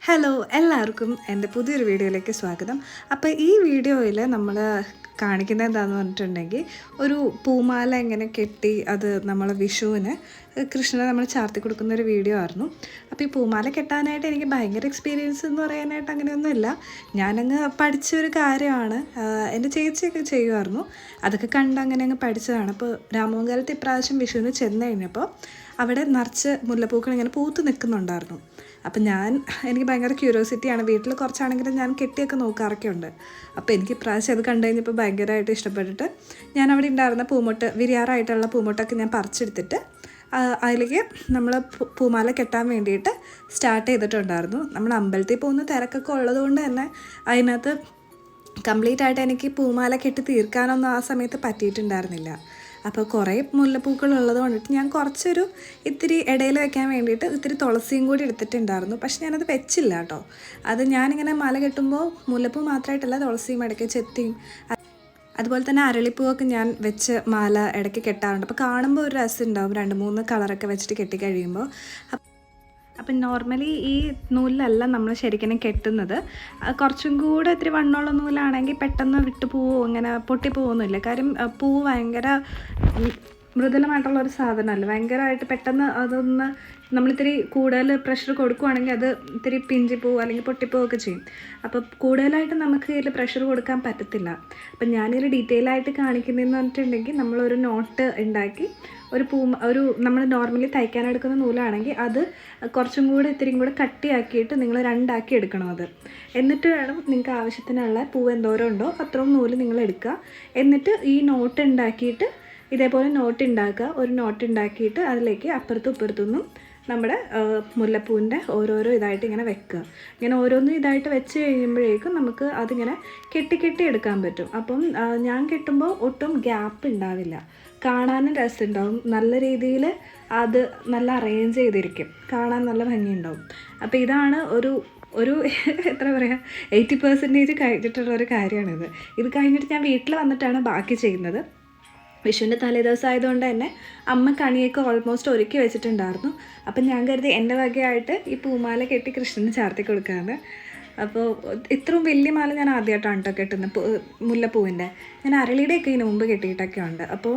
Hello എല്ലാവർക്കും എൻ്റെ പുതിയൊരു വീഡിയോയിലേക്ക് സ്വാഗതം. അപ്പോൾ ഈ വീഡിയോയിൽ നമ്മൾ കാണിക്കുന്നത് എന്താണെന്ന് പറഞ്ഞിട്ടുണ്ടെങ്കിൽ ഒരു പൂമാല എങ്ങനെ കെട്ടി അത് നമ്മൾ വിഷുവിന് കൃഷ്ണനെ നമ്മൾ ചാർത്തി കൊടുക്കുന്ന ഒരു വീഡിയോ ആയിരുന്നു. അപ്പോൾ ഈ പൂമാല കെട്ടാനായിട്ട് എനിക്ക് ഭയങ്കര എക്സ്പീരിയൻസ് എന്ന് പറയാനായിട്ട് അങ്ങനെയൊന്നുമില്ല. ഞാനങ്ങ് പഠിച്ചൊരു കാര്യമാണ്. എൻ്റെ ചേച്ചിയൊക്കെ ചെയ്യുമായിരുന്നു. അതൊക്കെ കണ്ട് അങ്ങനെ അങ്ങ് പഠിച്ചതാണ്. അപ്പോൾ രാമമംഗലത്ത് ഇപ്രാവശ്യം വിഷുവിന് ചെന്ന് കഴിഞ്ഞപ്പോൾ അവിടെ നിറച്ച് മുല്ലപ്പൂക്കൾ ഇങ്ങനെ പൂത്ത് നിൽക്കുന്നുണ്ടായിരുന്നു. അപ്പം എനിക്ക് ഭയങ്കര ക്യൂരിയോസിറ്റിയാണ്. വീട്ടിൽ കുറച്ചാണെങ്കിലും ഞാൻ കെട്ടിയൊക്കെ നോക്കാറൊക്കെ ഉണ്ട്. അപ്പോൾ എനിക്ക് ഇപ്രാവശ്യം അത് കണ്ടു കഴിഞ്ഞപ്പോൾ ഭയങ്കരമായിട്ട് ഇഷ്ടപ്പെട്ടിട്ട് ഞാൻ അവിടെ ഉണ്ടായിരുന്ന പൂമൊട്ട് വിരിയാറായിട്ടുള്ള പൂമൊട്ടൊക്കെ ഞാൻ പറിച്ചെടുത്തിട്ട് അതിലേക്ക് നമ്മൾ പൂമാല കെട്ടാൻ വേണ്ടിയിട്ട് സ്റ്റാർട്ട് ചെയ്തിട്ടുണ്ടായിരുന്നു. നമ്മൾ അമ്പലത്തിൽ പോകുന്ന തിരക്കൊക്കെ ഉള്ളതുകൊണ്ട് തന്നെ അതിനകത്ത് കംപ്ലീറ്റ് ആയിട്ട് എനിക്ക് പൂമാല കെട്ടി തീർക്കാനൊന്നും ആ സമയത്ത് പറ്റിയിട്ടുണ്ടായിരുന്നില്ല. അപ്പോൾ കുറേ മുല്ലപ്പൂക്കൾ ഉള്ളത് കൊണ്ടിട്ട് ഞാൻ ഇത്തിരി ഇടയിൽ വെക്കാൻ വേണ്ടിയിട്ട് ഇത്തിരി തുളസിയും കൂടി എടുത്തിട്ടുണ്ടായിരുന്നു. പക്ഷെ ഞാനത് വെച്ചില്ല കേട്ടോ. അത് ഞാനിങ്ങനെ മാല കെട്ടുമ്പോൾ മുല്ലപ്പൂ മാത്രമായിട്ടല്ല, തുളസിയും ഇടയ്ക്ക് ചെത്തിയും അതുപോലെ തന്നെ അരളിപ്പൂവൊക്കെ ഞാൻ വെച്ച് മാല ഇടയ്ക്ക് കെട്ടാറുണ്ട്. അപ്പോൾ കാണുമ്പോൾ ഒരു രസം ഉണ്ടാവും, 2-3 കളറൊക്കെ വെച്ചിട്ട് കെട്ടിക്കഴിയുമ്പോൾ. അപ്പം നോർമലി ഈ നൂലിലല്ല നമ്മൾ ശരിക്കും കെട്ടുന്നത്. കുറച്ചും കൂടെ ഇത്തിരി വണ്ണമുള്ള നൂലാണെങ്കിൽ പെട്ടെന്ന് വിട്ടു പോവോ ഇങ്ങനെ പൊട്ടിപ്പോവൊന്നുമില്ല. കാര്യം പൂവ് ഭയങ്കര മൃദുലമായിട്ടുള്ള ഒരു സാധനമല്ല. ഭയങ്കരമായിട്ട് പെട്ടെന്ന് അതൊന്ന് നമ്മളിത്തിരി കൂടുതൽ പ്രഷർ കൊടുക്കുകയാണെങ്കിൽ അത് ഇത്തിരി പിഞ്ചിപ്പോവും അല്ലെങ്കിൽ പൊട്ടിപ്പോവുകയൊക്കെ ചെയ്യും. അപ്പോൾ കൂടുതലായിട്ട് നമുക്ക് ഇതിൽ പ്രഷർ കൊടുക്കാൻ പറ്റത്തില്ല. അപ്പം ഞാനൊരു ഡീറ്റെയിൽ ആയിട്ട് കാണിക്കുന്നതെന്ന് പറഞ്ഞിട്ടുണ്ടെങ്കിൽ നമ്മളൊരു നോട്ട് ഉണ്ടാക്കി ഒരു നമ്മൾ നോർമലി തയ്ക്കാനെടുക്കുന്ന നൂലാണെങ്കിൽ അത് കുറച്ചും കൂടെ ഇത്തിരിയും കൂടെ കട്ടിയാക്കിയിട്ട് നിങ്ങൾ 2 ആക്കി എടുക്കണം അത്. എന്നിട്ട് വേണം നിങ്ങൾക്ക് ആവശ്യത്തിനുള്ള പൂവ് എന്തോരം ഉണ്ടോ അത്രയും നൂല് നിങ്ങൾ എടുക്കുക. എന്നിട്ട് ഈ നോട്ട് ഉണ്ടാക്കിയിട്ട് ഇതേപോലെ ഒരു നോട്ട് ഉണ്ടാക്കിയിട്ട് അതിലേക്ക് അപ്പുറത്തും ഇപ്പുറത്തുനിന്നും നമ്മുടെ മുല്ലപ്പൂവിൻ്റെ ഓരോരോ ഇതായിട്ട് ഇങ്ങനെ വെക്കുക. ഇങ്ങനെ ഓരോന്നും ഇതായിട്ട് വെച്ച് കഴിയുമ്പോഴേക്കും നമുക്ക് അതിങ്ങനെ കെട്ടി എടുക്കാൻ പറ്റും. അപ്പം ഞാൻ കെട്ടുമ്പോൾ ഒട്ടും ഗ്യാപ്പ് ഉണ്ടാവില്ല, കാണാനും രസമുണ്ടാവും, നല്ല രീതിയിൽ അത് നല്ല അറേഞ്ച് ചെയ്തിരിക്കും, കാണാൻ നല്ല ഭംഗിയുണ്ടാവും. അപ്പോൾ ഇതാണ് ഒരു എത്ര പറയുക 80% കഴിഞ്ഞിട്ടുള്ളൊരു കാര്യമാണിത്. ഇത് കഴിഞ്ഞിട്ട് ഞാൻ വീട്ടിൽ വന്നിട്ടാണ് ബാക്കി ചെയ്യുന്നത്. വിഷുവിൻ്റെ തലേദിവസം ആയതുകൊണ്ട് തന്നെ അമ്മ കണിയൊക്കെ ഓൾമോസ്റ്റ് ഒരുക്കി വെച്ചിട്ടുണ്ടായിരുന്നു. അപ്പം ഞാൻ കരുതി എൻ്റെ വകയായിട്ട് ഈ പൂമാല കെട്ടി കൃഷ്ണന് ചാർത്തി കൊടുക്കാമെന്ന്. അപ്പോൾ ഇത്രയും വലിയ മാല ഞാൻ ആദ്യമായിട്ടാണ് കേട്ടോ കെട്ടുന്നത്, മുല്ലപ്പൂവിൻ്റെ. ഞാൻ അരളിയുടെയൊക്കെ ഇതിന് മുമ്പ് കെട്ടിയിട്ടൊക്കെ ഉണ്ട്. അപ്പോൾ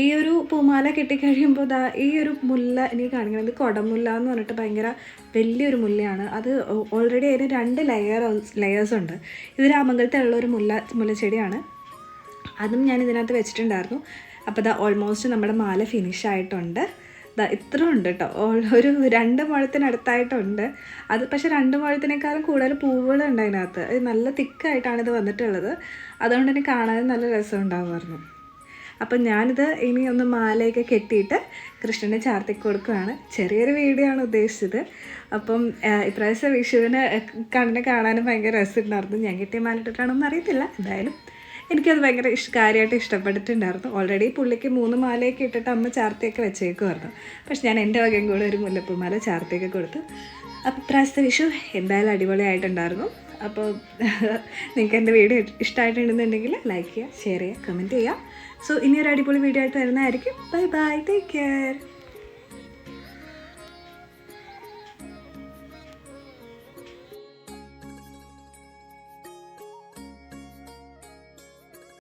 ഈ ഒരു പൂമാല കെട്ടിക്കഴിയുമ്പോൾ ഈ ഒരു മുല്ല എനിക്ക് കാണിക്കുന്നത് കുടമുല്ല എന്ന് പറഞ്ഞിട്ട് ഭയങ്കര വലിയൊരു മുല്ലയാണ്. അത് ഓൾറെഡി അതിന് 2 ലെയേഴ്സ് ഉണ്ട്. ഇത് രാമമംഗലത്തുള്ള ഒരു മുല്ലച്ചെടിയാണ്. അതും ഞാൻ ഇതിനകത്ത് വെച്ചിട്ടുണ്ടായിരുന്നു. അപ്പോൾ ഓൾമോസ്റ്റ് നമ്മുടെ മാല ഫിനിഷ് ആയിട്ടുണ്ട്. ഇത്ര ഉണ്ട് കേട്ടോ, ഒരു 2 മുഴത്തിനടുത്തായിട്ടുണ്ട്. അത് പക്ഷേ 2 മുഴത്തിനേക്കാളും കൂടുതൽ പൂവുകളുണ്ട് അതിനകത്ത്. അത് നല്ല തിക്കായിട്ടാണ് ഇത് വന്നിട്ടുള്ളത്. അതുകൊണ്ട് തന്നെ കാണാൻ നല്ല രസം ഉണ്ടാകുമായിരുന്നു. അപ്പം ഞാനിത് ഇനി ഒന്ന് മാലയൊക്കെ കെട്ടിയിട്ട് കൃഷ്ണനെ ചാർത്തി കൊടുക്കുകയാണ്. ചെറിയൊരു വീഡിയോ ആണ് ഉദ്ദേശിച്ചത്. അപ്പം ഇപ്രാവശ്യം വിഷുവിന് കണ്ണിനെ കാണാനും ഭയങ്കര രസമുണ്ടായിരുന്നു. ഞാൻ കെട്ടിയ മാല ഇട്ടിട്ടാണോന്ന് അറിയത്തില്ല, എന്തായാലും എനിക്കത് ഭയങ്കര കാര്യമായിട്ട് ഇഷ്ടപ്പെട്ടിട്ടുണ്ടായിരുന്നു. ഓൾറെഡി പുള്ളിക്ക് 3 മാലയൊക്കെ ഇട്ടിട്ട് അമ്മ ചാർത്തിയൊക്കെ വെച്ചേക്കുമായിരുന്നു. പക്ഷെ ഞാൻ എൻ്റെ വകയും കൂടെ ഒരു മുല്ലപ്പൂമാല ചാർത്തിയൊക്കെ കൊടുത്തു. അപ്പോൾ ഇപ്രാവശ്യത്തെ വിഷു എന്തായാലും അടിപൊളിയായിട്ടുണ്ടായിരുന്നു. അപ്പോൾ നിങ്ങൾക്ക് എൻ്റെ വീഡിയോ ഇഷ്ടമായിട്ടുണ്ടെന്നുണ്ടെങ്കിൽ ലൈക്ക് ചെയ്യുക, ഷെയർ ചെയ്യുക, കമൻറ്റ് ചെയ്യുക. സോ ഇനിയൊരു അടിപൊളി വീഡിയോ ആയിട്ട് വരുന്നതായിരിക്കും. Bye bye, take care.